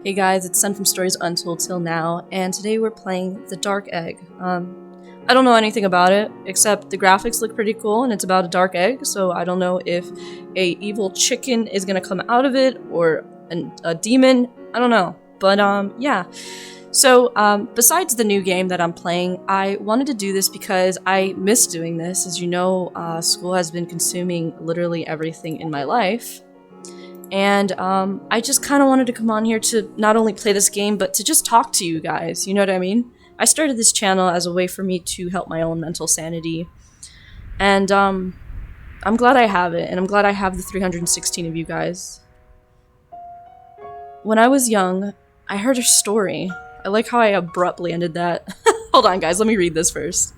Hey guys, it's Sun from Stories Untold Till Now, and today we're playing The Dark Egg. I don't know anything about it, except the graphics look pretty cool, and it's about a dark egg, so I don't know if a evil chicken is gonna come out of it, or a demon, I don't know. But, yeah. So, besides the new game that I'm playing, I wanted to do this because I miss doing this. As you know, school has been consuming literally everything in my life. And I just kind of wanted to come on here to not only play this game, but to just talk to you guys. You know what I mean? I started this channel as a way for me to help my own mental sanity. And I'm glad I have it, and I'm glad I have the 316 of you guys. When I was young, I heard a story. I like how I abruptly ended that. Hold on, guys, let me read this first.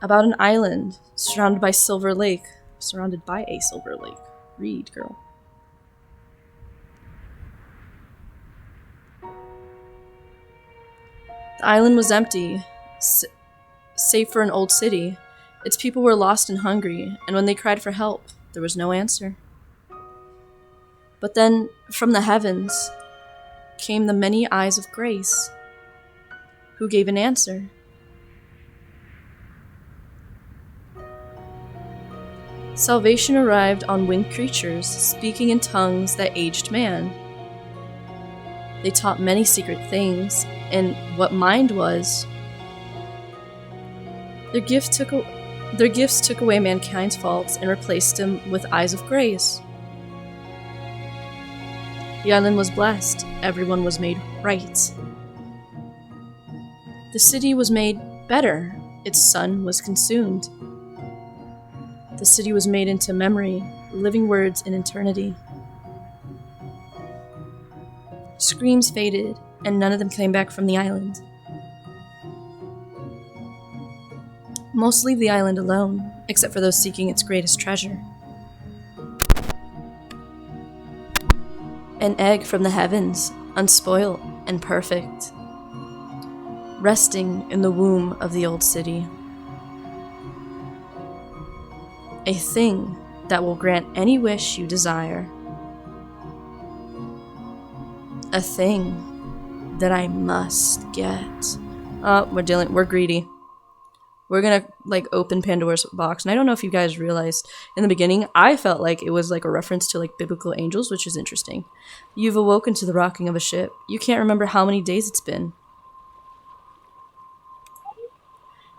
About an island surrounded by Silver Lake. Surrounded by a Silver Lake. Read, girl. The island was empty, save for an old city. Its people were lost and hungry, and when they cried for help, there was no answer. But then, from the heavens, came the many eyes of grace, who gave an answer. Salvation arrived on winged creatures, speaking in tongues that aged man. They taught many secret things, and what mind was. Their gifts took away mankind's faults and replaced them with eyes of grace. The island was blessed, everyone was made right. The city was made better, its sun was consumed. The city was made into memory, living words in eternity. Screams faded, and none of them came back from the island. Most leave the island alone, except for those seeking its greatest treasure. An egg from the heavens, unspoilt and perfect, resting in the womb of the old city. A thing that will grant any wish you desire. A thing that I must get. We're greedy. We're gonna, open Pandora's box. And I don't know if you guys realized, in the beginning, I felt like it was like a reference to, biblical angels, which is interesting. You've awoken to the rocking of a ship. You can't remember how many days it's been.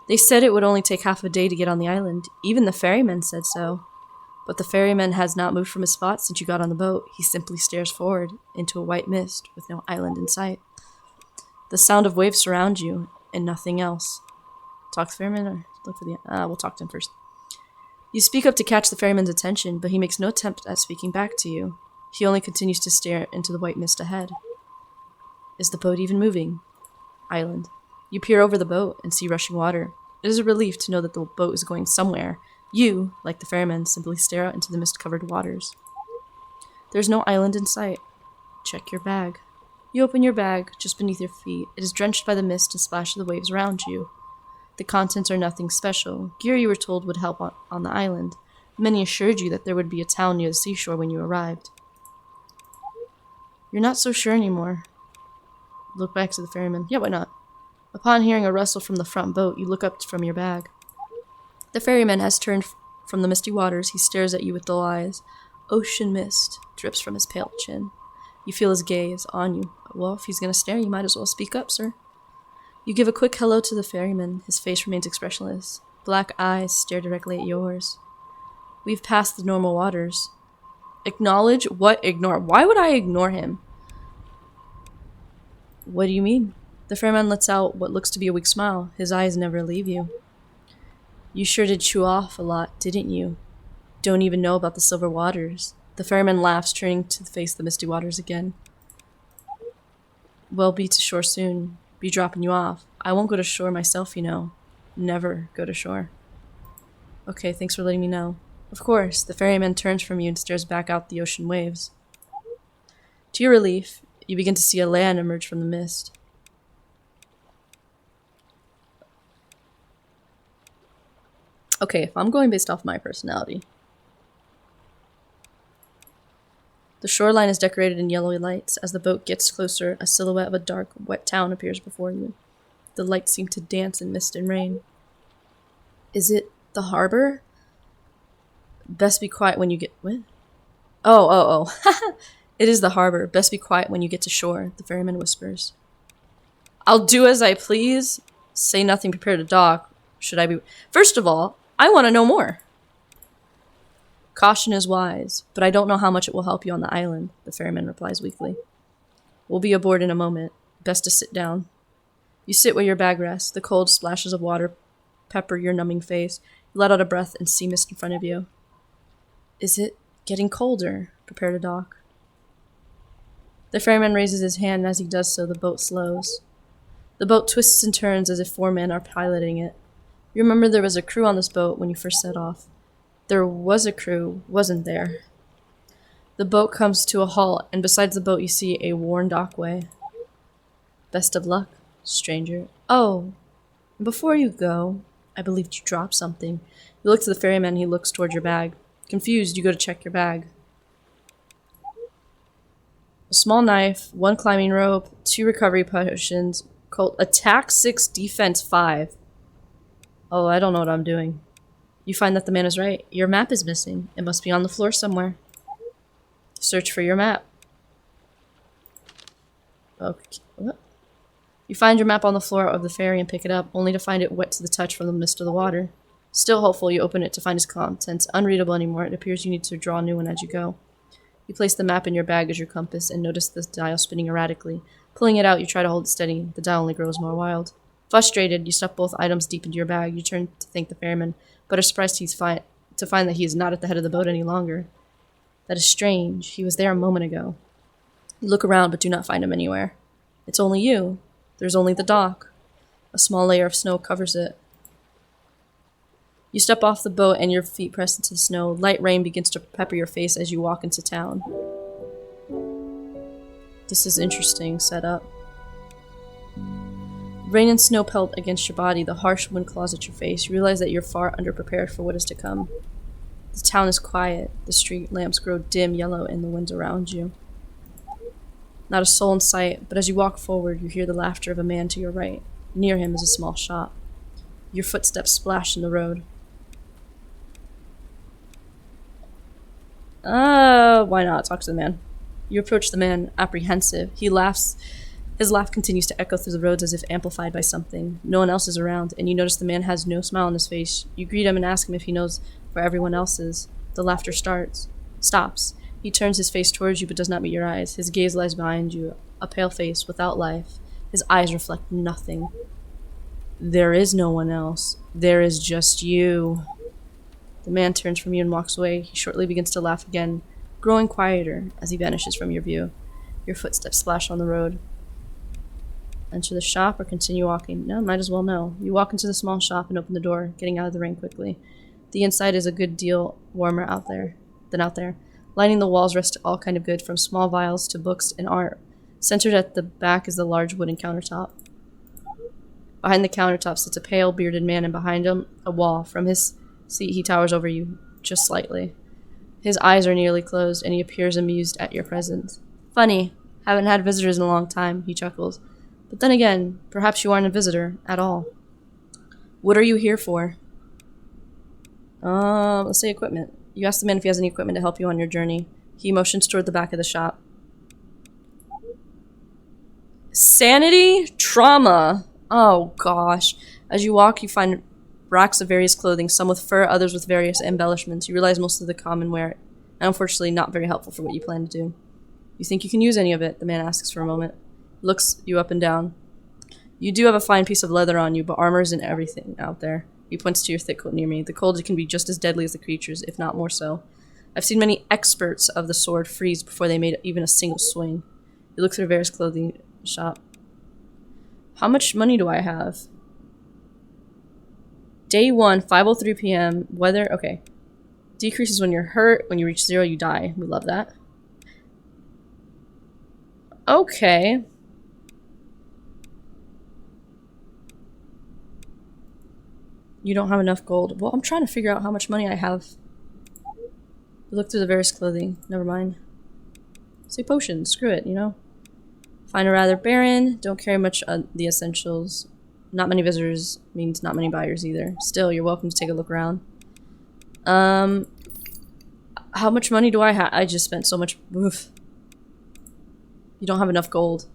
They said it would only take half a day to get on the island. Even the ferryman said so. But the ferryman has not moved from his spot since you got on the boat. He simply stares forward into a white mist with no island in sight. The sound of waves surround you, and nothing else. Talk to the ferryman, or look for the... we'll talk to him first. You speak up to catch the ferryman's attention, but he makes no attempt at speaking back to you. He only continues to stare into the white mist ahead. Is the boat even moving? Island. You peer over the boat and see rushing water. It is a relief to know that the boat is going somewhere. You, like the ferryman, simply stare out into the mist-covered waters. There's no island in sight. Check your bag. You open your bag just beneath your feet. It is drenched by the mist and splash of the waves around you. The contents are nothing special. Gear you were told would help on the island. Many assured you that there would be a town near the seashore when you arrived. You're not so sure anymore. Look back to the ferryman. Yeah, why not? Upon hearing a rustle from the front boat, you look up from your bag. The ferryman has turned from the misty waters. He stares at you with dull eyes. Ocean mist drips from his pale chin. You feel his gaze on you. Well, if he's going to stare, you might as well speak up, sir. You give a quick hello to the ferryman. His face remains expressionless. Black eyes stare directly at yours. We've passed the normal waters. Acknowledge? What ignore? Why would I ignore him? What do you mean? The ferryman lets out what looks to be a weak smile. His eyes never leave you. You sure did chew off a lot, didn't you? Don't even know about the silver waters. The ferryman laughs, turning to face the misty waters again. We'll be to shore soon. Be dropping you off. I won't go to shore myself, you know. Never go to shore. Okay, thanks for letting me know. Of course, the ferryman turns from you and stares back out the ocean waves. To your relief, you begin to see a land emerge from the mist. Okay, if I'm going based off my personality, The shoreline is decorated in yellowy lights. As the boat gets closer, a silhouette of a dark, wet town appears before you. The lights seem to dance in mist and rain. Is it the harbor? Best be quiet when you get... What? Oh. It is the harbor. Best be quiet when you get to shore, the ferryman whispers. I'll do as I please. Say nothing, prepare to dock. Should I be... First of all, I want to know more. Caution is wise, but I don't know how much it will help you on the island, the ferryman replies weakly. We'll be aboard in a moment. Best to sit down. You sit where your bag rests. The cold splashes of water pepper your numbing face. You let out a breath and see mist in front of you. Is it getting colder? Prepare to dock. The ferryman raises his hand, and as he does so, the boat slows. The boat twists and turns as if 4 men are piloting it. You remember there was a crew on this boat when you first set off. There was a crew, wasn't there? The boat comes to a halt, and besides the boat you see a worn dockway. Best of luck, stranger. Oh, and before you go, I believed you dropped something. You look to the ferryman, he looks toward your bag. Confused, you go to check your bag. A small knife, 1 climbing rope, 2 recovery potions, attack 6, defense 5. Oh, I don't know what I'm doing. You find that the man is right. Your map is missing. It must be on the floor somewhere. Search for your map. Okay. What? You find your map on the floor of the ferry and pick it up, only to find it wet to the touch from the mist of the water. Still hopeful, you open it to find its contents unreadable anymore. It appears you need to draw a new one as you go. You place the map in your bag as your compass and notice the dial spinning erratically. Pulling it out, you try to hold it steady. The dial only grows more wild. Frustrated, you stuff both items deep into your bag. You turn to thank the ferryman, but are surprised to find that he is not at the head of the boat any longer. That is strange. He was there a moment ago. You look around, but do not find him anywhere. It's only you. There's only the dock. A small layer of snow covers it. You step off the boat and your feet press into the snow. Light rain begins to pepper your face as you walk into town. This is interesting setup. Rain and snow pelt against your body. The harsh wind claws at your face. You realize that you're far underprepared for what is to come. The town is quiet. The street lamps grow dim yellow in the wind around you. Not a soul in sight, but as you walk forward, you hear the laughter of a man to your right. Near him is a small shop. Your footsteps splash in the road. Why not? Talk to the man. You approach the man, apprehensive. He laughs. His laugh continues to echo through the roads as if amplified by something. No one else is around, and you notice the man has no smile on his face. You greet him and ask him if he knows where everyone else is. The laughter stops. He turns his face towards you but does not meet your eyes. His gaze lies behind you, a pale face without life. His eyes reflect nothing. There is no one else. There is just you. The man turns from you and walks away. He shortly begins to laugh again, growing quieter as he vanishes from your view. Your footsteps splash on the road. Enter the shop or continue walking? No, might as well know. You walk into the small shop and open the door, getting out of the rain quickly. The inside is a good deal warmer than out there. Lining the walls rest all kind of good, from small vials to books and art. Centered at the back is the large wooden countertop. Behind the countertop sits a pale, bearded man, and behind him, a wall. From his seat, he towers over you, just slightly. His eyes are nearly closed, and he appears amused at your presence. Funny. Haven't had visitors in a long time, he chuckles. But then again, perhaps you aren't a visitor at all. What are you here for? Let's say equipment. You ask the man if he has any equipment to help you on your journey. He motions toward the back of the shop. Sanity? Trauma. Oh, gosh. As you walk, you find racks of various clothing, some with fur, others with various embellishments. You realize most of the common wear, and unfortunately not very helpful for what you plan to do. You think you can use any of it? The man asks for a moment. Looks you up and down. You do have a fine piece of leather on you, but armor isn't everything out there. He points to your thick coat near me. The cold can be just as deadly as the creatures, if not more so. I've seen many experts of the sword freeze before they made even a single swing. You look through various clothing shop. How much money do I have? Day 1, 5:03 p.m. Weather, okay. Decreases when you're hurt. When you reach 0, you die. We love that. Okay. You don't have enough gold. Well, I'm trying to figure out how much money I have. You look through the various clothing. Never mind. Say potions. Screw it, you know? Find a rather barren. Don't carry much the essentials. Not many visitors means not many buyers either. Still, you're welcome to take a look around. How much money do I have? I just spent so much. Oof. You don't have enough gold.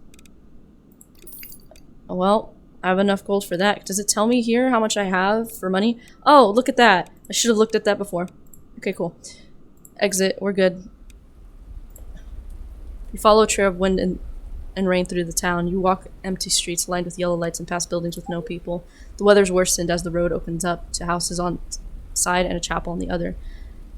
Oh, well, I have enough gold for that. Does it tell me here how much I have for money? Oh, look at that. I should have looked at that before. Okay, cool. Exit. We're good. You follow a trail of wind and rain through the town. You walk empty streets lined with yellow lights and past buildings with no people. The weather's worsened as the road opens up to houses on side and a chapel on the other.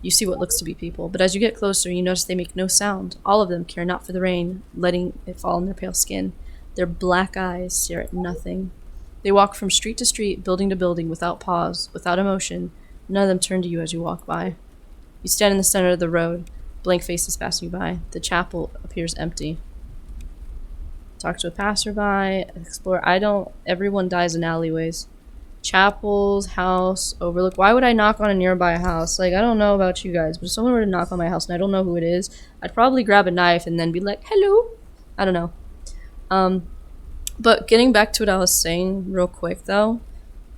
You see what looks to be people, but as you get closer, you notice they make no sound. All of them care not for the rain, letting it fall on their pale skin. Their black eyes stare at nothing. They walk from street to street, building to building, without pause, without emotion. None of them turn to you as you walk by. You stand in the center of the road. Blank faces passing you by. The chapel appears empty. Talk to a passerby, explore. Everyone dies in alleyways. Chapels, house, overlook. Why would I knock on a nearby house? Like, I don't know about you guys, but if someone were to knock on my house and I don't know who it is, I'd probably grab a knife and then be like, hello. I don't know. But getting back to what I was saying real quick, though,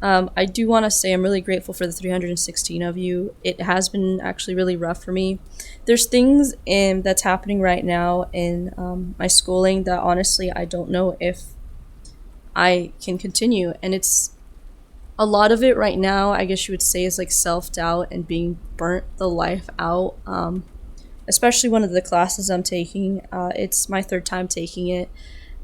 I do want to say I'm really grateful for the 316 of you. It has been actually really rough for me. There's things that's happening right now in my schooling that honestly I don't know if I can continue. And it's a lot of it right now, I guess you would say, is like self-doubt and being burnt the life out. Especially one of the classes I'm taking. It's my third time taking it.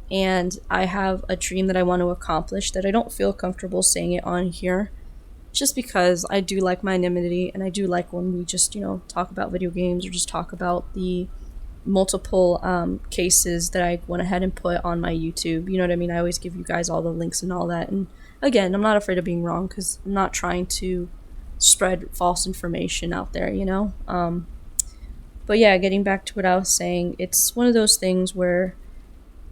And I have a dream that I want to accomplish that I don't feel comfortable saying it on here. Just because I do like my anonymity and I do like when we just, talk about video games or just talk about the multiple cases that I went ahead and put on my YouTube. You know what I mean? I always give you guys all the links and all that. And again, I'm not afraid of being wrong because I'm not trying to spread false information out there, But yeah, getting back to what I was saying, it's one of those things where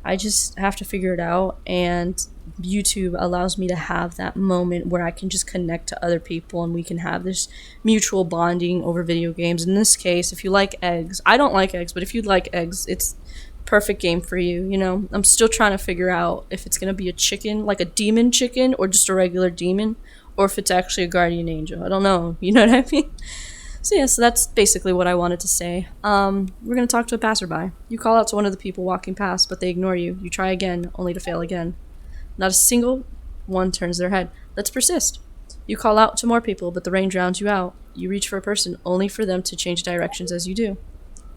I just have to figure it out, and YouTube allows me to have that moment where I can just connect to other people and we can have this mutual bonding over video games. In this case, if you like eggs, I don't like eggs, but if you like eggs, it's perfect game for you, I'm still trying to figure out if it's going to be a chicken, like a demon chicken, or just a regular demon, or if it's actually a guardian angel. I don't know, you know what I mean? So yeah, so that's basically what I wanted to say. We're going to talk to a passerby. You call out to one of the people walking past, but they ignore you. You try again, only to fail again. Not a single one turns their head. Let's persist. You call out to more people, but the rain drowns you out. You reach for a person, only for them to change directions as you do.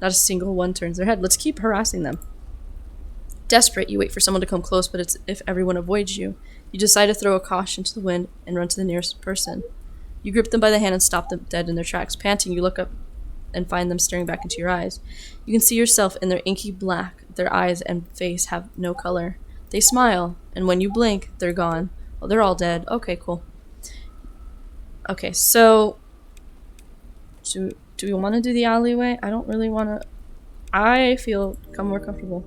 Not a single one turns their head. Let's keep harassing them. Desperate, you wait for someone to come close, but it's if everyone avoids you. You decide to throw a caution to the wind and run to the nearest person. You grip them by the hand and stop them dead in their tracks. Panting, you look up and find them staring back into your eyes. You can see yourself in their inky black. Their eyes and face have no color. They smile, and when you blink, they're gone. Oh, they're all dead. Okay, cool. Okay, so do we want to do the alleyway? I don't really want to. I feel more comfortable.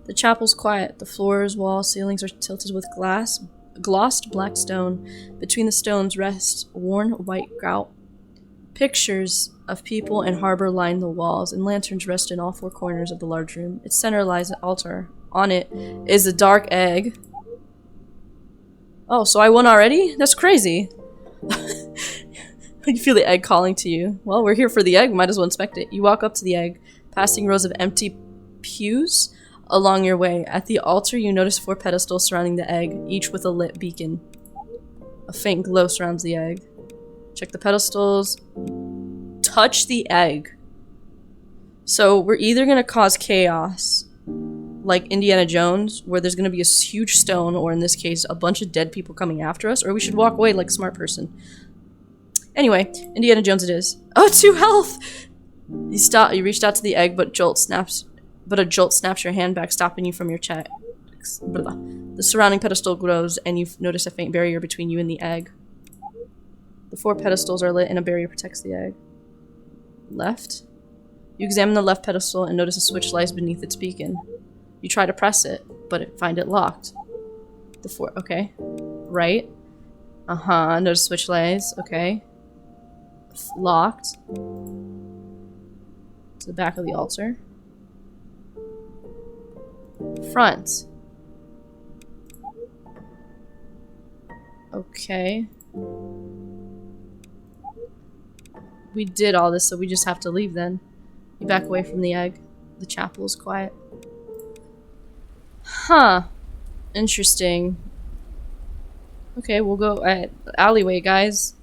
The chapel's quiet. The floors, walls, ceilings are tilted with glossed black stone. Between the stones rest worn white grout. Pictures of people and harbor line the walls, and lanterns rest in all four corners of the large room. Its center lies an altar. On it is a dark egg. Oh, so I won already? That's crazy. You feel the egg calling to you. Well, we're here for the egg. Might as well inspect it. You walk up to the egg, passing rows of empty pews along your way. At the altar, you notice 4 pedestals surrounding the egg, each with a lit beacon. A faint glow surrounds the egg. Check the pedestals. Touch the egg. So we're either going to cause chaos, like Indiana Jones, where there's going to be a huge stone, or in this case, a bunch of dead people coming after us, or we should walk away like a smart person. Anyway, Indiana Jones it is. Oh, 2 health! You reached out to the egg, but a jolt snaps your hand back, stopping you from your check. The surrounding pedestal glows, and you notice a faint barrier between you and the egg. The 4 pedestals are lit, and a barrier protects the egg. Left? You examine the left pedestal and notice a switch lies beneath its beacon. You try to press it, but find it locked. Okay. Right. Notice switch lies. Okay. Locked. To the back of the altar. front. Okay. We did all this, so we just have to leave then. You back away from the egg. The chapel is quiet. Huh. Interesting. Okay, we'll go at alleyway, guys.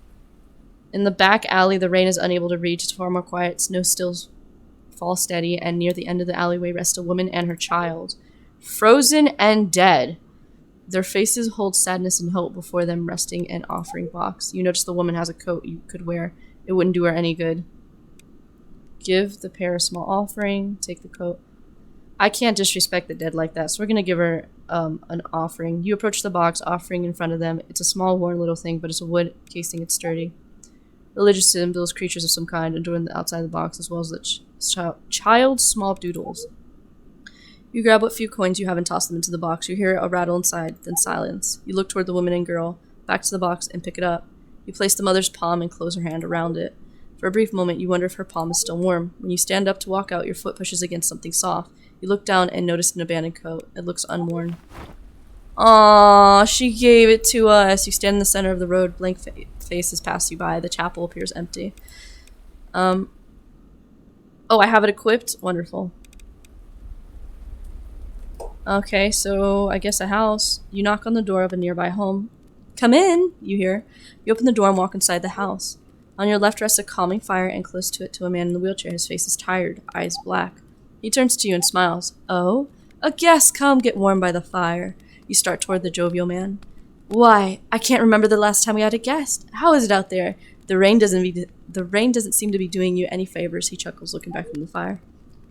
In the back alley, the rain is unable to reach. It's far more quiet. Snow still falls steady, and near the end of the alleyway rests a woman and her child. Frozen and dead. Their faces hold sadness and hope before them, resting an offering box. You notice the woman has a coat you could wear. It wouldn't do her any good. Give the pair a small offering. Take the coat. I can't disrespect the dead like that, so we're going to give her an offering. You approach the box, offering in front of them. It's a small, worn little thing, but it's a wood casing. It's sturdy. Religious symbols, creatures of some kind, adorn the outside of the box, as well as the child's small doodles. You grab what few coins you have and toss them into the box. You hear a rattle inside, then silence. You look toward the woman and girl, back to the box, and pick it up. You place the mother's palm and close her hand around it. For a brief moment, you wonder if her palm is still warm. When you stand up to walk out, your foot pushes against something soft. You look down and notice an abandoned coat. It looks unworn. Aww, she gave it to us. You stand in the center of the road. Blank faces pass you by. The chapel appears empty. Oh, I have it equipped? Wonderful. Okay, so I guess a house. You knock on the door of a nearby home. Come in, you hear. You open the door and walk inside the house. On your left rests a calming fire, and close to it a man in the wheelchair. His face is tired, eyes black. He turns to you and smiles. Oh? A guest, come get warm by the fire. You start toward the jovial man. Why, I can't remember the last time we had a guest. How is it out there? The rain doesn't seem to be doing you any favors, he chuckles, looking back from the fire.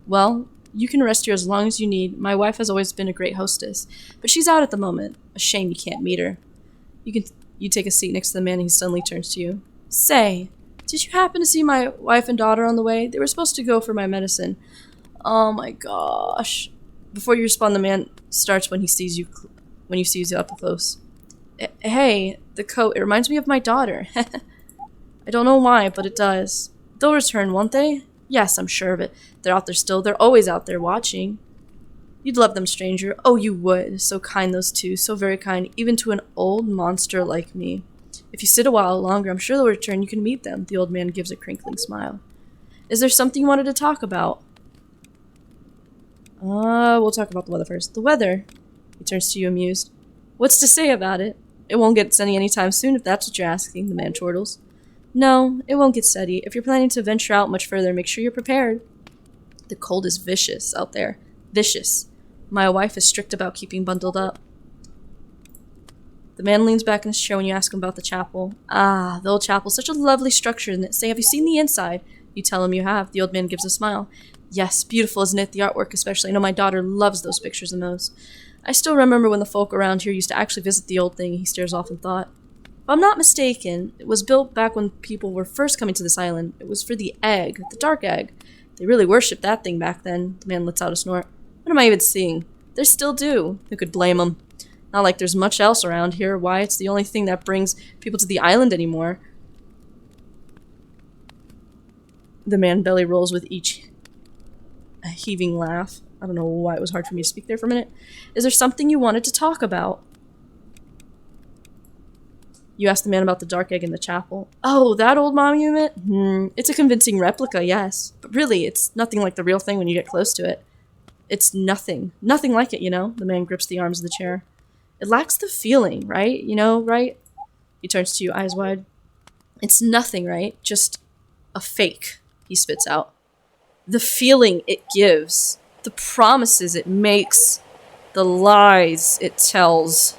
Well, you can rest here as long as you need. My wife has always been a great hostess, but she's out at the moment. A shame you can't meet her. You take a seat next to the man and he suddenly turns to you. Say, did you happen to see my wife and daughter on the way? They were supposed to go for my medicine. Oh my gosh. Before you respond, the man starts when he sees you up close. Hey, the coat, it reminds me of my daughter. I don't know why, but it does. They'll return, won't they? Yes, I'm sure of it. They're out there still. They're always out there watching. You'd love them, stranger. Oh, you would. So kind, those two. So very kind, even to an old monster like me. If you sit a while longer, I'm sure they'll return. You can meet them. The old man gives a crinkling smile. Is there something you wanted to talk about? We'll talk about the weather first. The weather. He turns to you amused. What's to say about it? It won't get sunny anytime soon, if that's what you're asking, the man chortles. No, it won't get steady. If you're planning to venture out much further, make sure you're prepared. The cold is vicious out there. Vicious. My wife is strict about keeping bundled up. The man leans back in his chair when you ask him about the chapel. Ah, the old chapel. Such a lovely structure, isn't it? Say, have you seen the inside? You tell him you have. The old man gives a smile. Yes, beautiful, isn't it? The artwork especially. I know my daughter loves those pictures the most. I still remember when the folk around here used to actually visit the old thing. He stares off in thought. If I'm not mistaken, it was built back when people were first coming to this island. It was for the egg, the dark egg. They really worshipped that thing back then. The man lets out a snort. What am I even seeing? They still do. Who could blame them? Not like there's much else around here. Why, it's the only thing that brings people to the island anymore. The man belly rolls with each heaving laugh. I don't know why it was hard for me to speak there for a minute. Is there something you wanted to talk about? You asked the man about the dark egg in the chapel. Oh, that old monument? It's a convincing replica, yes. But really, it's nothing like the real thing when you get close to it. It's nothing. Nothing like it, you know? The man grips the arms of the chair. It lacks the feeling, right? You know, right? He turns to you, eyes wide. It's nothing, right? Just a fake, he spits out. The feeling it gives, the promises it makes, the lies it tells.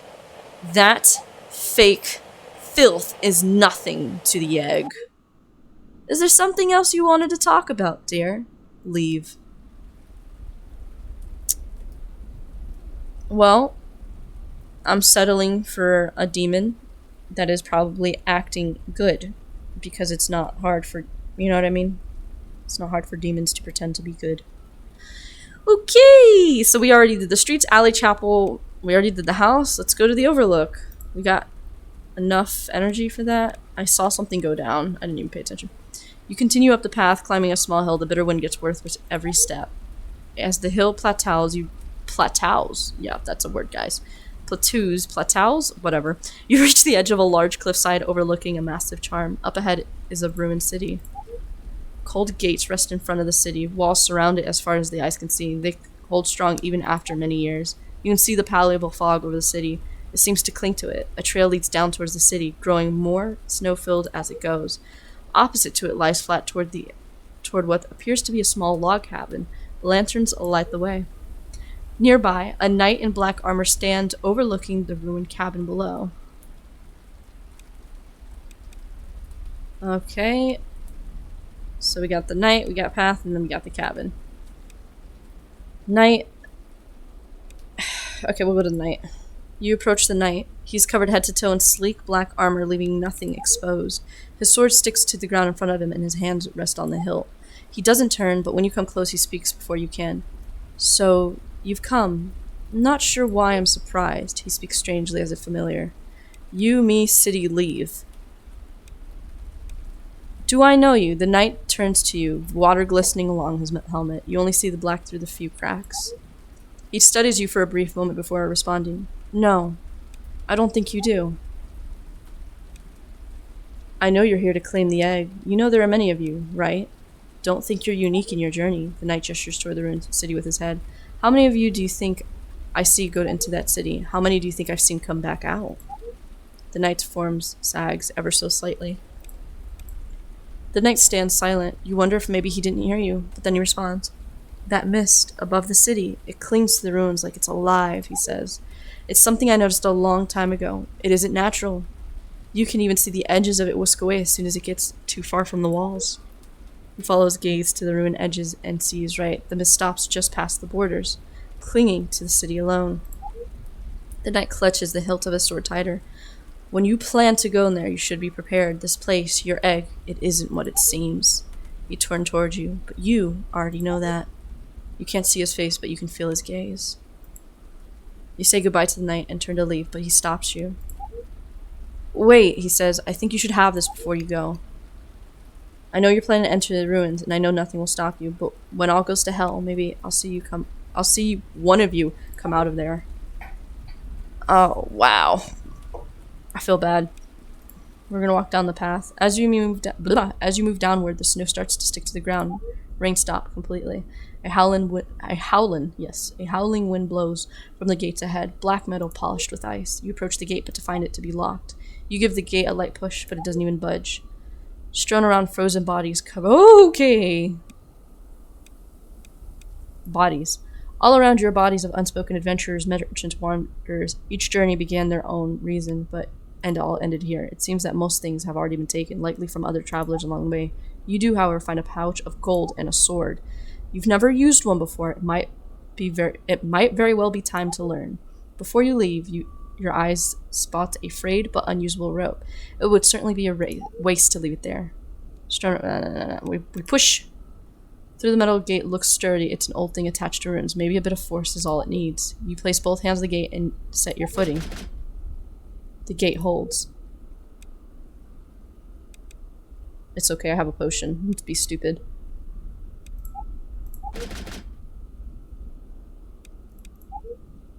That fake filth is nothing to the egg. Is there something else you wanted to talk about, dear? Leave. Well, I'm settling for a demon that is probably acting good, because it's not hard for, you know what I mean? It's not hard for demons to pretend to be good. Okay, so we already did the streets, alley, chapel. We already did the house. Let's go to the overlook. We got enough energy for that. I saw something go down. I didn't even pay attention. You continue up the path, climbing a small hill. The bitter wind gets worse with every step. As the hill plateaus, you plateaus. Yeah, that's a word, guys. Plateaus, whatever. You reach the edge of a large cliffside overlooking a massive charm. Up ahead is a ruined city. Cold gates rest in front of the city. Walls surround it as far as the eyes can see. They hold strong even after many years. You can see the pallable fog over the city. It seems to cling to it. A trail leads down towards the city, growing more snow-filled as it goes. Opposite to it lies flat toward what appears to be a small log cabin. The lanterns light the way. Nearby, a knight in black armor stands overlooking the ruined cabin below. Okay. So we got the knight, we got path, and then we got the cabin. Knight. Okay, we'll go to the knight. You approach the knight. He's covered head to toe in sleek black armor, leaving nothing exposed. His sword sticks to the ground in front of him, and his hands rest on the hilt. He doesn't turn, but when you come close, he speaks before you can. So, you've come. Not sure why I'm surprised. He speaks strangely, as if familiar. You, me, city, leave. Do I know you? The knight turns to you, water glistening along his helmet. You only see the black through the few cracks. He studies you for a brief moment before responding. No, I don't think you do. I know you're here to claim the egg. You know there are many of you, right? Don't think you're unique in your journey. The knight gestures toward the ruined city with his head. How many of you do you think I see go into that city? How many do you think I've seen come back out? The knight's form sags ever so slightly. The knight stands silent. You wonder if maybe he didn't hear you, but then he responds. That mist above the city, it clings to the ruins like it's alive, he says. It's something I noticed a long time ago. It isn't natural. You can even see the edges of it whisk away as soon as it gets too far from the walls. He follows gaze to the ruined edges and sees right. The mist stops just past the borders, clinging to the city alone. The knight clutches the hilt of his sword tighter. When you plan to go in there, you should be prepared. This place, your egg, it isn't what it seems. He turned towards you, but you already know that. You can't see his face, but you can feel his gaze. You say goodbye to the knight and turn to leave, but he stops you. Wait, he says, I think you should have this before you go. I know you're planning to enter the ruins, and I know nothing will stop you, but when all goes to hell, maybe I'll see one of you come out of there. Oh, wow. I feel bad. We're gonna walk down the path. As you move downward, the snow starts to stick to the ground. Rain stopped completely. A howling wind blows from the gates ahead. Black metal polished with ice. You approach the gate, but to find it to be locked. You give the gate a light push, but it doesn't even budge. Strewn around frozen bodies Bodies. All around you are bodies of unspoken adventurers, merchants, wanderers. Each journey began their own reason, and all ended here. It seems that most things have already been taken, likely from other travelers along the way. You do, however, find a pouch of gold and a sword. You've never used one before. It might very well be time to learn. Before you leave, your eyes spot a frayed but unusable rope. It would certainly be a waste to leave it there. We push through the metal gate. Looks sturdy. It's an old thing attached to ruins. Maybe a bit of force is all it needs. You place both hands on the gate and set your footing. The gate holds. It's okay, I have a potion. Let's be stupid.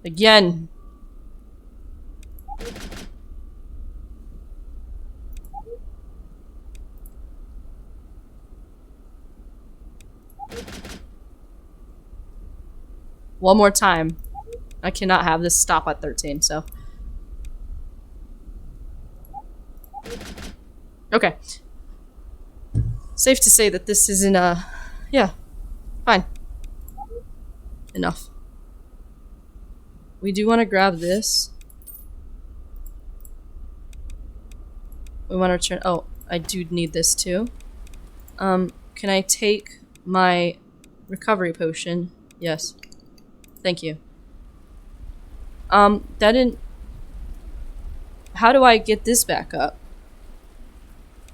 Again. One more time. I cannot have this stop at 13, so. Okay. Safe to say that this isn't yeah. Fine. Enough. We do want to grab this. We want to return. Oh, I do need this too. Can I take my recovery potion? Yes. Thank you. That didn't. How do I get this back up?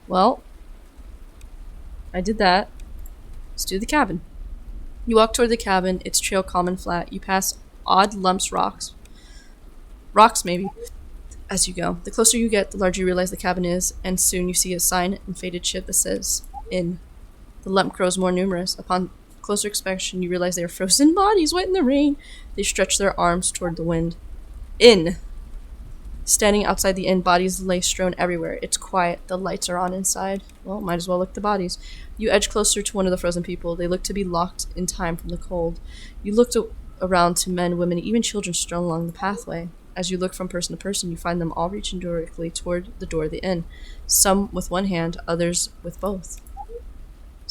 Well, I did that. Let's do the cabin. You walk toward the cabin. It's trail calm and flat. You pass odd lumps, rocks maybe, as you go. The closer you get, the larger you realize the cabin is, and soon you see a sign and faded chip that says "Inn." The lump grows more numerous. Upon closer inspection, you realize they are frozen bodies wet in the rain. They stretch their arms toward the wind. Inn. Standing outside the inn, bodies lay strewn everywhere. It's quiet. The lights are on inside. Well, might as well look at the bodies. You edge closer to one of the frozen people. They look to be locked in time from the cold. You look around to men, women, even children strewn along the pathway. As you look from person to person, you find them all reaching directly toward the door of the inn. Some with one hand, others with both.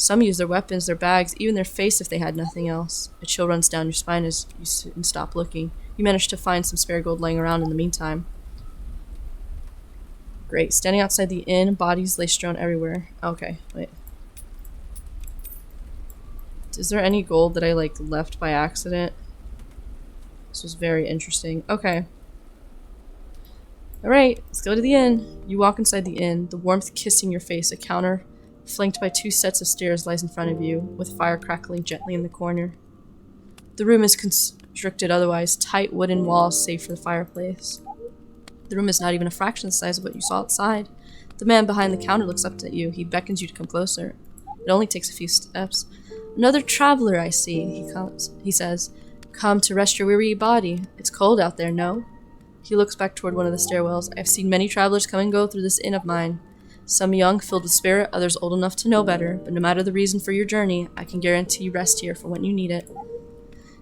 Some use their weapons, their bags, even their face if they had nothing else. A chill runs down your spine as you sit and stop looking. You manage to find some spare gold laying around in the meantime. Great. Standing outside the inn, bodies lay strewn everywhere. Okay, wait. Is there any gold that I, left by accident? This was very interesting. Okay. Alright, let's go to the inn. You walk inside the inn, the warmth kissing your face. A counter, flanked by 2 sets of stairs, lies in front of you, with fire crackling gently in the corner. The room is constricted otherwise, tight wooden walls save for the fireplace. The room is not even a fraction the size of what you saw outside. The man behind the counter looks up at you. He beckons you to come closer. It only takes a few steps. Another traveler, I see, he says. Come to rest your weary body. It's cold out there, no? He looks back toward one of the stairwells. I've seen many travelers come and go through this inn of mine. Some young, filled with spirit, others old enough to know better, but no matter the reason for your journey, I can guarantee rest here for when you need it.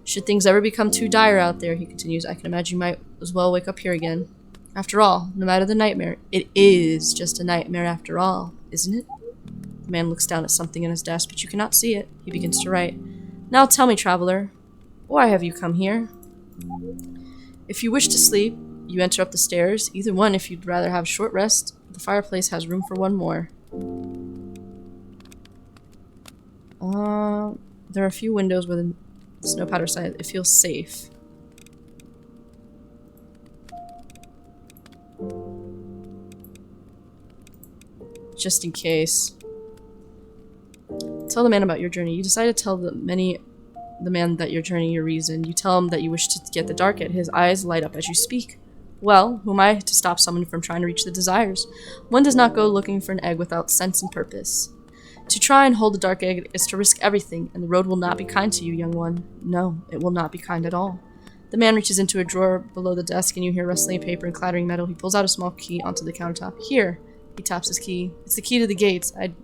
Should things ever become too dire out there, he continues, I can imagine you might as well wake up here again. After all, no matter the nightmare, it is just a nightmare after all, isn't it? The man looks down at something in his desk, but you cannot see it. He begins to write. Now tell me, traveler, why have you come here? If you wish to sleep, you enter up the stairs. Either one if you'd rather have a short rest. The fireplace has room for one more. There are a few windows with a snow powder side. It feels safe. Just in case. Tell the man about your journey. You decide to tell the man that your journey, your reason. You tell him that you wish to get the dark at. His eyes light up as you speak. Well, who am I to stop someone from trying to reach the desires? One does not go looking for an egg without sense and purpose. To try and hold the dark egg is to risk everything, and the road will not be kind to you, young one. No, it will not be kind at all. The man reaches into a drawer below the desk, and you hear rustling paper and clattering metal. He pulls out a small key onto the countertop. Here. He taps his key. It's the key to the gates. I'd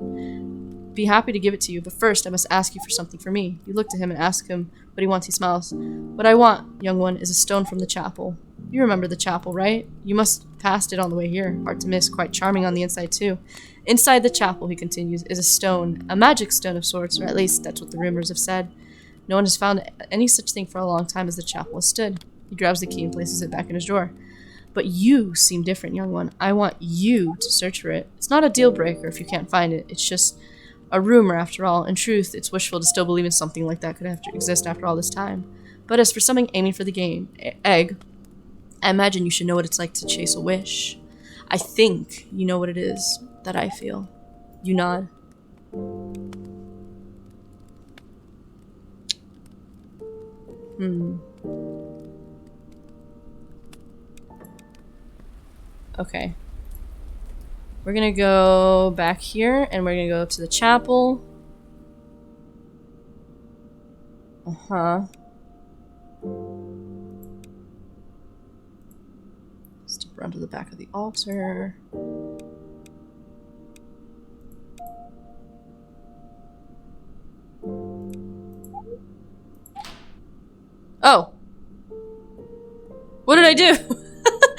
be happy to give it to you, but first I must ask you for something for me. You look to him and ask him what he wants. He smiles. What I want, young one, is a stone from the chapel. You remember the chapel, right? You must have passed it on the way here. Hard to miss. Quite charming on the inside, too. Inside the chapel, he continues, is a stone. A magic stone of sorts, or at least that's what the rumors have said. No one has found any such thing for a long time as the chapel has stood. He grabs the key and places it back in his drawer. But you seem different, young one. I want you to search for it. It's not a deal breaker if you can't find it. It's just a rumor after all. In truth, it's wishful to still believe in something like that could have to exist after all this time. But as for something aiming for the egg, I imagine you should know what it's like to chase a wish. I think you know what it is that I feel. You nod. Okay. We're gonna go back here, and we're gonna go to the chapel. Step around to the back of the altar. Oh! What did I do?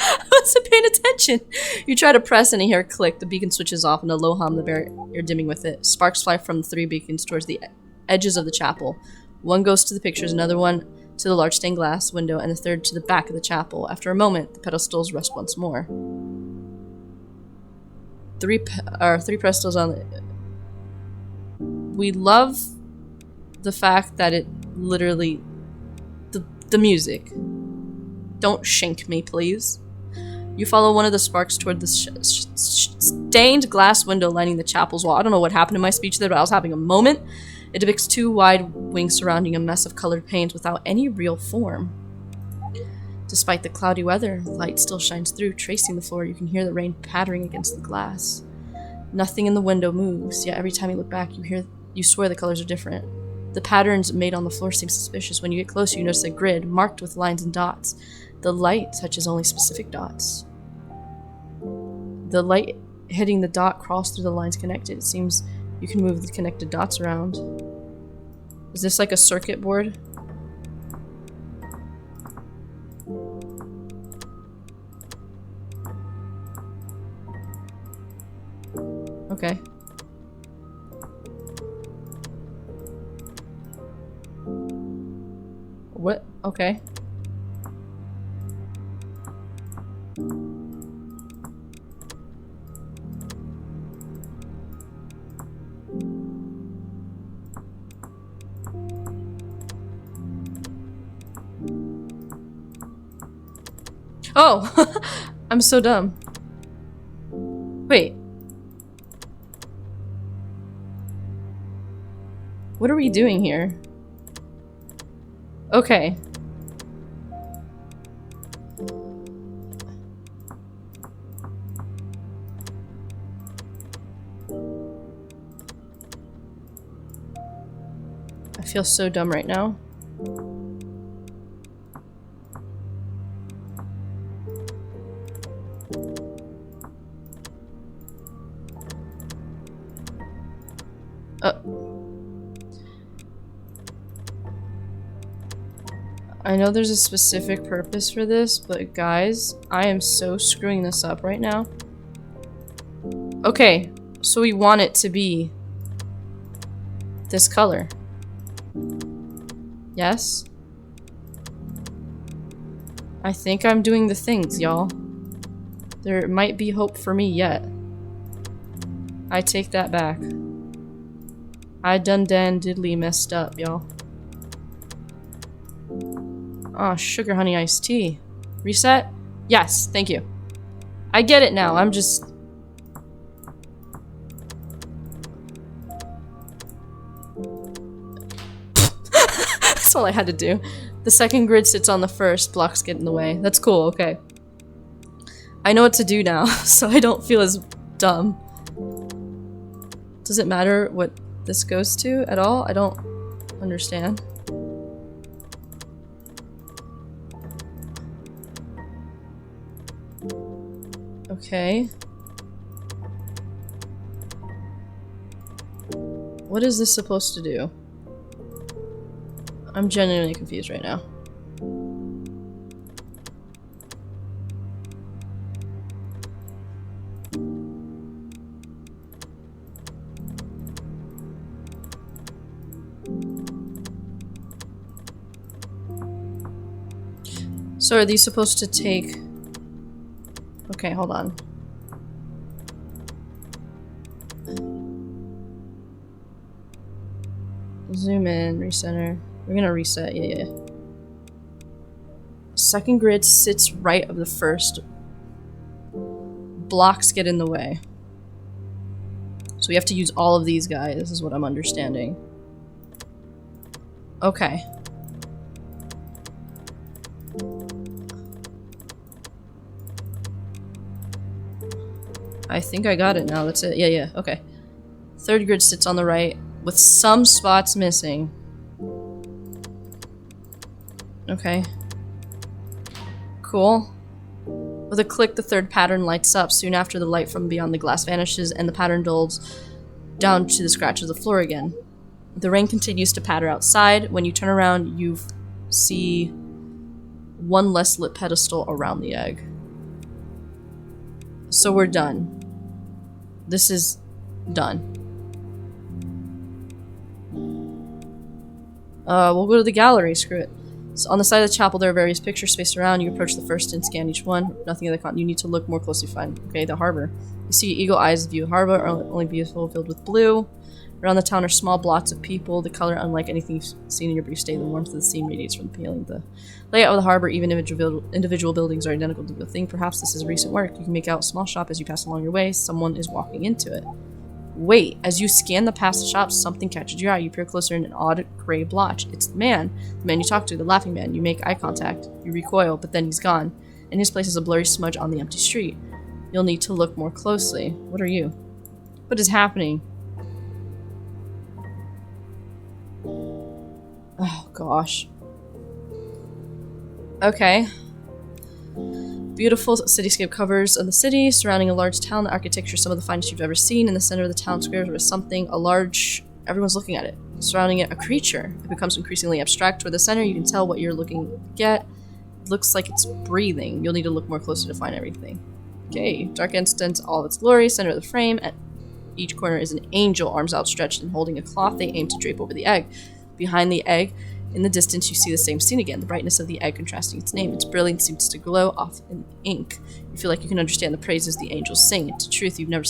I wasn't paying attention. You try to press and you hear a click. The beacon switches off and a low hum, the barrier dimming with it. Sparks fly from the 3 beacons towards the edges of the chapel. One goes to the pictures, another one to the large stained glass window, and the third to the back of the chapel. After a moment, the pedestals rest once more. Three pedestals on the... We love the fact that it literally... The music. Don't shank me, please. You follow one of the sparks toward the stained glass window lining the chapel's wall. I don't know what happened in my speech there, but I was having a moment. It depicts 2 wide wings surrounding a mess of colored panes without any real form. Despite the cloudy weather, light still shines through, tracing the floor. You can hear the rain pattering against the glass. Nothing in the window moves, yet every time you look back, you swear the colors are different. The patterns made on the floor seem suspicious. When you get closer, you notice a grid marked with lines and dots. The light touches only specific dots. The light hitting the dot crawls through the lines connected. It seems you can move the connected dots around. Is this like a circuit board? Okay. What? Okay. Oh! I'm so dumb. Wait. What are we doing here? Okay. I feel so dumb right now. I know there's a specific purpose for this, but guys, I am so screwing this up right now. Okay, so we want it to be this color. Yes? I think I'm doing the things, y'all. There might be hope for me yet. I take that back. I done diddly messed up, y'all. Oh, sugar honey iced tea. Reset? Yes, thank you. I get it now, I'm just... That's all I had to do. The second grid sits on the first, blocks get in the way. That's cool, okay. I know what to do now, so I don't feel as dumb. Does it matter what this goes to at all? I don't understand. Okay. What is this supposed to do? I'm genuinely confused right now. So are these supposed to take... Okay, hold on. Zoom in, recenter. We're gonna reset, yeah. Second grid sits right of the first. Blocks get in the way. So we have to use all of these guys, this is what I'm understanding. Okay. I think I got it now, that's it. Yeah, okay. Third grid sits on the right, with some spots missing. Okay. Cool. With a click, the third pattern lights up. Soon after, the light from beyond the glass vanishes, and the pattern dulls down to the scratch of the floor again. The rain continues to patter outside. When you turn around, you see one less lit pedestal around the egg. So we're done. This is done. We'll go to the gallery, screw it. So on the side of the chapel, there are various pictures spaced around. You approach the first and scan each one. Nothing of the con. You need to look more closely to find. Okay, the harbor. You see eagle eyes view harbor, only beautiful, filled with blue. Around the town are small blots of people, the color unlike anything you've seen in your brief stay. The warmth of the scene radiates from the paling. The layout of the harbor, even individual buildings are identical to the thing. Perhaps this is recent work. You can make out a small shop as you pass along your way. Someone is walking into it. Wait, as you scan the past shops, something catches your eye. You peer closer in an odd gray blotch. It's the man you talk to, the laughing man. You make eye contact. You recoil, but then he's gone. In his place is a blurry smudge on the empty street. You'll need to look more closely. What are you? What is happening? Oh, gosh. Okay. Beautiful cityscape covers of the city, surrounding a large town. The architecture is some of the finest you've ever seen. In the center of the town square was something, everyone's looking at it. Surrounding it, a creature. It becomes increasingly abstract. Toward the center, you can tell what you're looking at. It looks like it's breathing. You'll need to look more closely to find everything. Okay, dark instance, all of its glory, center of the frame. At each corner is an angel, arms outstretched and holding a cloth they aim to drape over the egg. Behind the egg, in the distance, you see the same scene again, the brightness of the egg contrasting its name. Its brilliance seems to glow off in ink. You feel like you can understand the praises the angels sing. It's a truth you've never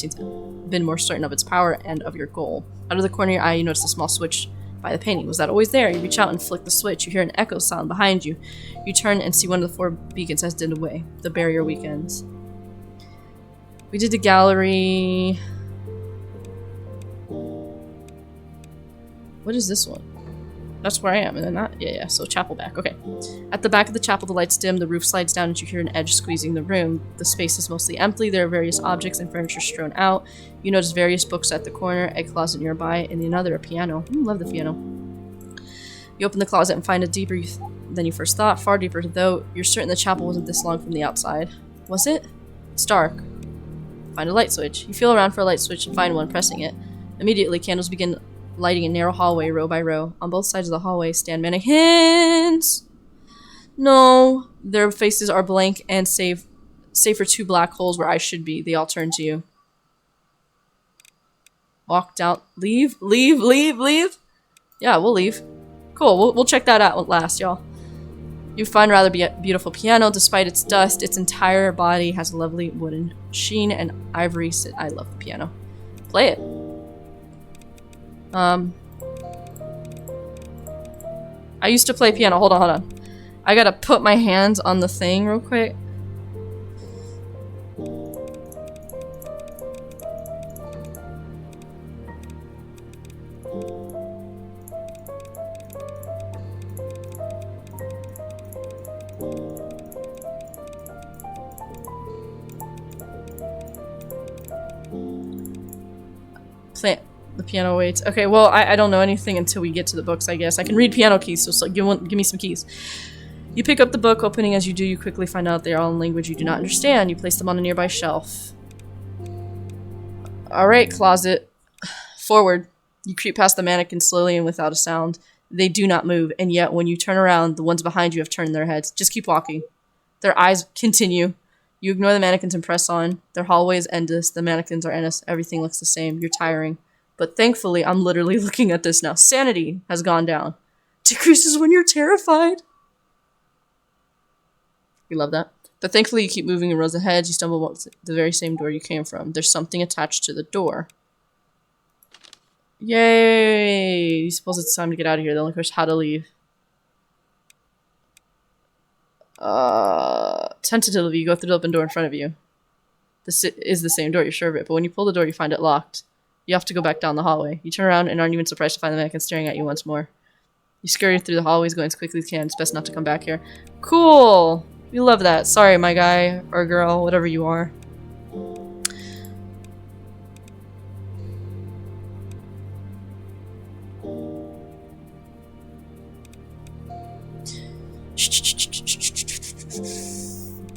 been more certain of its power and of your goal. Out of the corner of your eye, you notice a small switch by the painting. Was that always there? You reach out and flick the switch. You hear an echo sound behind you. You turn and see one of the 4 beacons has dimmed away. The barrier weakens. We did the gallery. What is this one? That's where I am, and then that? Yeah, so chapel back. Okay. At the back of the chapel, the lights dim, the roof slides down, and you hear an edge squeezing the room. The space is mostly empty. There are various objects and furniture strewn out. You notice various books at the corner, a closet nearby, and another, a piano. Love the piano. You open the closet and find it deeper than you first thought. Far deeper, though. You're certain the chapel wasn't this long from the outside. Was it? It's dark. Find a light switch. You feel around for a light switch and find one, pressing it. Immediately, candles begin lighting a narrow hallway row by row. On both sides of the hallway stand mannequins. No, their faces are blank and save for 2 black holes where I should be. They all turn to you. Walk down. Leave. Yeah, we'll leave. Cool. We'll check that out last, y'all. You find a rather beautiful piano. Despite its dust, its entire body has a lovely wooden sheen and ivory. I love the piano. Play it. I used to play piano. Hold on. I gotta put my hands on the thing real quick. The piano waits. Okay, well, I don't know anything until we get to the books, I guess. I can read piano keys, so give me some keys. You pick up the book, opening as you do, you quickly find out they are all in language you do not understand. You place them on a nearby shelf. Alright, closet. Forward. You creep past the mannequin slowly and without a sound. They do not move, and yet when you turn around, the ones behind you have turned their heads. Just keep walking. Their eyes continue. You ignore the mannequins and press on. Their hallway is endless. The mannequins are endless. Everything looks the same. You're tiring. But thankfully, I'm literally looking at this now. Sanity has gone down. Decreases when you're terrified. We love that. But thankfully, you keep moving in rows ahead. You stumble up the very same door you came from. There's something attached to the door. Yay! You suppose it's time to get out of here. The only question is how to leave. Tentatively, you go through the open door in front of you. This is the same door, you're sure of it. But when you pull the door, you find it locked. You have to go back down the hallway. You turn around and aren't even surprised to find the mannequin staring at you once more. You scurry through the hallways, going as quickly as you can. It's best not to come back here. Cool! We love that. Sorry, my guy or girl, whatever you are.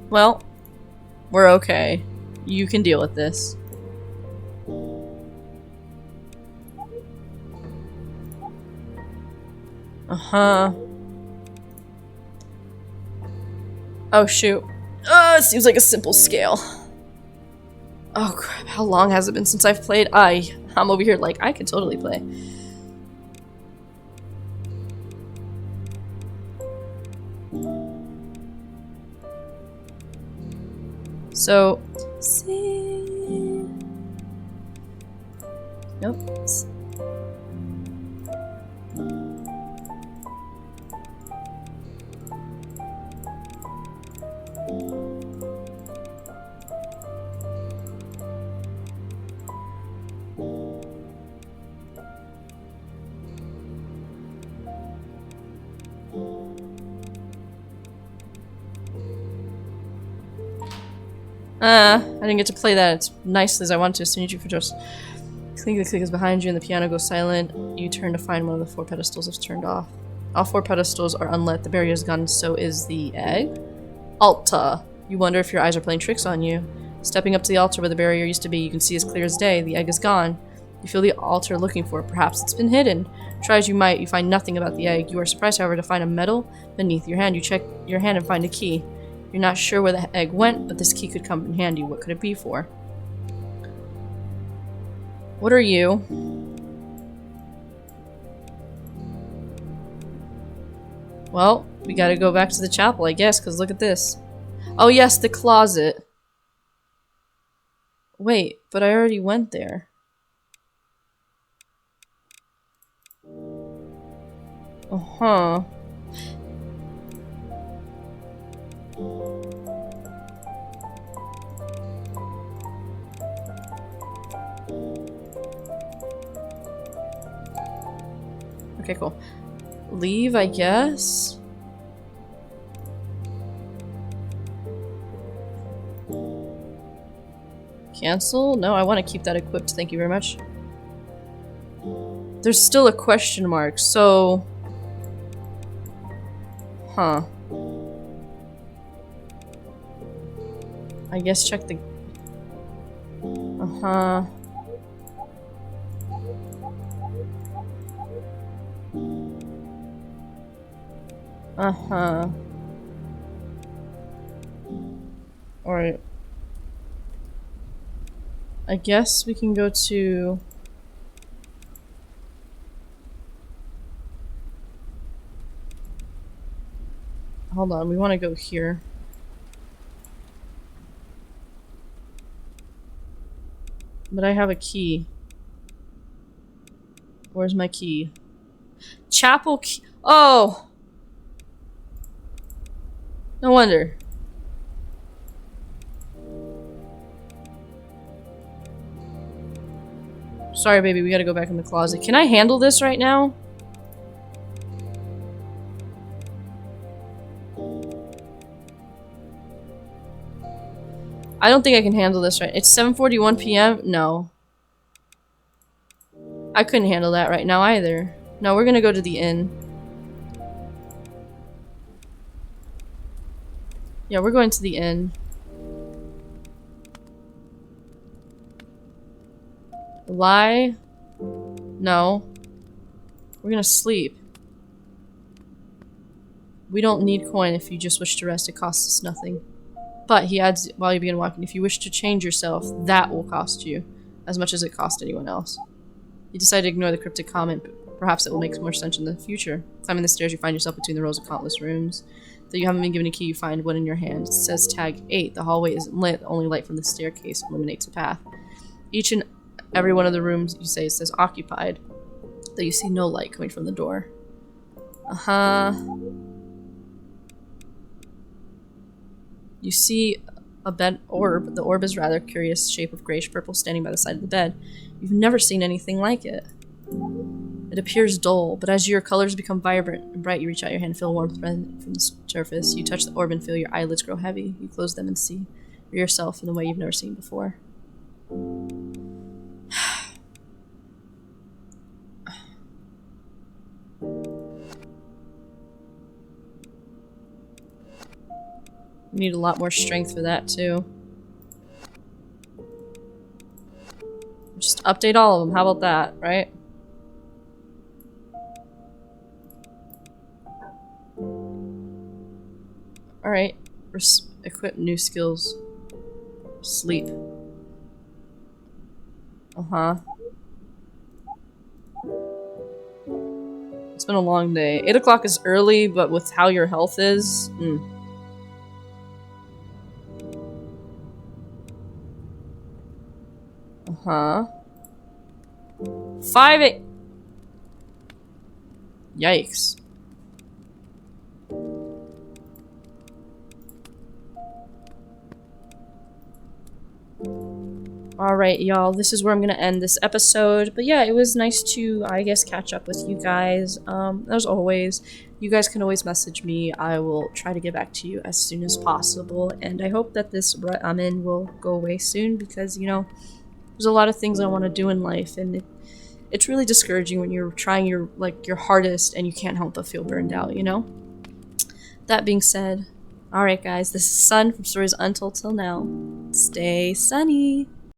Well, we're okay. You can deal with this. Uh-huh. Oh, shoot. It seems like a simple scale. Oh, crap. How long has it been since I've played? I'm over here like, I can totally play. So, see. Nope. I didn't get to play that as nicely as I wanted to, so I need you for just... Click is behind you and the piano goes silent. You turn to find one of the 4 pedestals is turned off. All 4 pedestals are unlit. The barrier is gone, so is the egg. Alta. You wonder if your eyes are playing tricks on you. Stepping up to the altar where the barrier used to be, you can see as clear as day. The egg is gone. You feel the altar looking for it. Perhaps it's been hidden. Try as you might, you find nothing about the egg. You are surprised, however, to find a medal beneath your hand. You check your hand and find a key. You're not sure where the egg went, but this key could come in handy. What could it be for? What are you? Well, we gotta go back to the chapel, I guess, because look at this. Oh yes, the closet. Wait, but I already went there. Uh-huh. Okay, cool. Leave, I guess? Cancel? No, I want to keep that equipped, thank you very much. There's still a question mark, so... Huh. I guess check the... Uh-huh. Uh-huh. Alright. I guess we can go to... Hold on, we want to go here. But I have a key. Where's my key? Chapel key. Oh! No wonder. Sorry, baby, we gotta go back in the closet. Can I handle this right now? I don't think I can handle this right. It's 7:41 p.m. No. I couldn't handle that right now either. No, we're gonna go to the inn. Yeah, we're going to the inn. Lie? No. We're gonna sleep. We don't need coin if you just wish to rest. It costs us nothing. But, he adds, while you begin walking, if you wish to change yourself, that will cost you, as much as it cost anyone else. You decide to ignore the cryptic comment, but perhaps it will make more sense in the future. Climbing the stairs, you find yourself between the rows of countless rooms. Though you haven't been given a key, you find one in your hand. It says tag 8. The hallway isn't lit, only light from the staircase illuminates a path. Each and every one of the rooms, you say, says occupied, though you see no light coming from the door. Uh-huh. You see a bed orb. The orb is rather curious shape of grayish purple standing by the side of the bed. You've never seen anything like it. It appears dull, but as your colors become vibrant and bright, you reach out your hand and feel warmth from the surface. You touch the orb and feel your eyelids grow heavy. You close them and see yourself in a way you've never seen before. You need a lot more strength for that, too. Just update all of them. How about that, right? Alright. Equip new skills. Sleep. Uh-huh. It's been a long day. 8 o'clock is early, but with how your health is... Uh-huh. 5 Yikes. Alright, y'all, this is where I'm gonna end this episode. But yeah, it was nice to, I guess, catch up with you guys. As always, you guys can always message me. I will try to get back to you as soon as possible. And I hope that this rut I'm in will go away soon because, you know, there's a lot of things I want to do in life. And it's really discouraging when you're trying your hardest and you can't help but feel burned out, you know? That being said, alright guys, this is Sun from Stories Untold Till Now. Stay sunny!